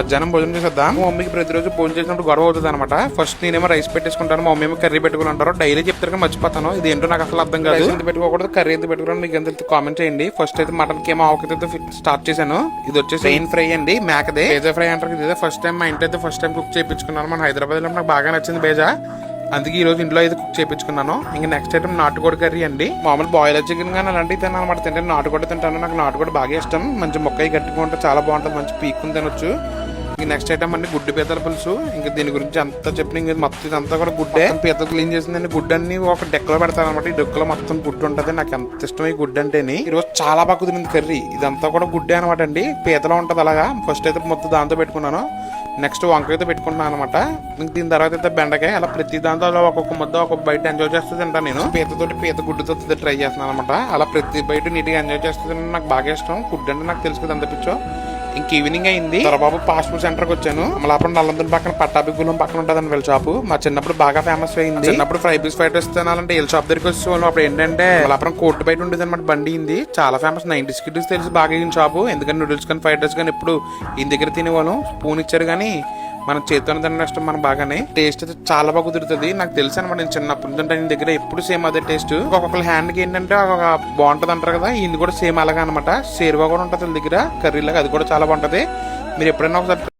మధ్యాహ్నం భోజనం చేసేద్దాం. మా మమ్మీకి ప్రతిరోజు భోజనం చేసినప్పుడు గొడవ అవుతుంది అనమాట. ఫస్ట్ నేనేమో రైస్ పెట్టేసుకుంటాను, మా మమ్మీ ఏమో కర్రీ పెట్టుకుంటారు. డైలీ చెప్తారు కానీ మర్చిపోతాను. ఇది ఏంటో నాకు అసలు అర్థం కాదు. ఎంత పెట్టుకోకూడదు, కర్రీ ఎంత పెట్టుకోవడం మీకు ఎంత కామెంట్ చేయండి. ఫస్ట్ అయితే మటన్ కేమో ఆవకతో స్టార్ట్ చేశాను. ఇది వచ్చేసి మెయిన్ ఫ్రై అండి, మేకదే బేజా ఫ్రై అంటారు. ఇదే ఫస్ట్ టైం మా ఇంట్లో అయితే ఫస్ట్ టైం కుక్ చేయించుకున్నాను. మన హైదరాబాద్ లో నాకు బాగా నచ్చింది బేజా, అందుకే ఈ రోజు ఇంట్లో అయితే కుక్ చేయించుకున్నాను. ఇంకా నెక్స్ట్ ఐటమ్ నాటుకోడి కర్రీ అండి. మామూలు బాయిలర్ చికెన్ కానీ అలాంటివి తిన్నాను అనమాట. తింటే నాటుకోడి తింటాను, నాకు నాటుకోడి బాగా ఇష్టం. మంచి మొక్కయి గట్టిగా ఉంటే చాలా బాగుంటుంది, మంచి పీక్కుని తినొచ్చు. ఇంక నెక్స్ట్ ఐటమ్ అండి గుడ్డు పీతల పులుసు. ఇంకా దీని గురించి అంతా చెప్పిన ఇంక మొత్తం ఇదంతా కూడా గుడ్డే. పీత క్లీన్ చేసిందండి. గుడ్డు అన్ని ఒక డెక్కలో పెడతాను అనమాట. ఈ డెక్కలో మొత్తం గుడ్డు ఉంటుంది. నాకు ఎంత ఇష్టం ఈ గుడ్డు అంటేని. ఈ రోజు చాలా బాగా కుదిరింది కర్రీ. ఇదంతా కూడా గుడ్డే అనమాట అండి, పీతలో ఉంటది అలాగా. ఫస్ట్ అయితే మొత్తం దాంతో పెట్టుకున్నాను. నెక్స్ట్ వంకాయతో పెట్టుకుంటున్నాను అనమాట. దీని తర్వాత అయితే బెండకాయ. అలా ప్రతి దాంతో అలా ఒక్కొక్క ముద్ద ఒక్కొక్క బయట ఎంజాయ్ చేస్తూ తింటాను నేను. పీతతోటి పీత గుడ్డుతో ట్రై చేస్తున్నాను అనమాట. అలా ప్రతి బయట నీట్గా ఎంజాయ్ చేస్తూ నాకు బాగా ఇష్టం. ఫుడ్ అంటే నాకు తెలుసు కదా అంత పిచ్చో. ఇంక ఈవినింగ్ అయింది, దొరబాబు ఫాస్ట్ ఫుడ్ సెంటర్ కి వచ్చాను. మళ్ళీ నల్లందుని పక్కన పట్టాభిగూలం పక్కన ఉంటుందని వీళ్ళ షాపు. మా చిన్నప్పుడు బాగా ఫేమస్ అయింది. చిన్నప్పుడు ఫ్రై పీస్ ఫ్రైడ్ రైస్ తినాలంటే వీళ్ళ షాప్ దగ్గరికి వచ్చి అప్పుడు ఏంటంటే మళ్ళీ కోర్టు బయట ఉండేది అనమాట. బండి ఉంది, చాలా ఫేమస్. 90s కిడ్స్ తెలిసి బాగా అయిన షాపు. ఎందుకంటే నూడిల్స్ కానీ ఫ్రైడ్ రైస్ కానీ ఇప్పుడు ఈ దగ్గర తినేవాళ్ళం. స్పూన్ ఇచ్చారు కానీ మనం చేతితో తినడం ఇష్టం మనం బాగానే. టేస్ట్ అయితే చాలా బాగా కుదురుతుంది. నాకు తెలుసు అనమాట, నేను చిన్నప్పుడు తింటే దగ్గర ఎప్పుడు సేమ్ అదే టేస్ట్. ఒక్కొక్కరు హ్యాండ్ కి ఏంటంటే ఒక బాగుంటది అంటారు కదా, ఇది కూడా సేమ్ అలాగా అనమాట. సేరువా కూడా ఉంటుంది దగ్గర కర్రీలాగా, అది కూడా చాలా బాగుంటది. మీరు ఎప్పుడైనా ఒకసారి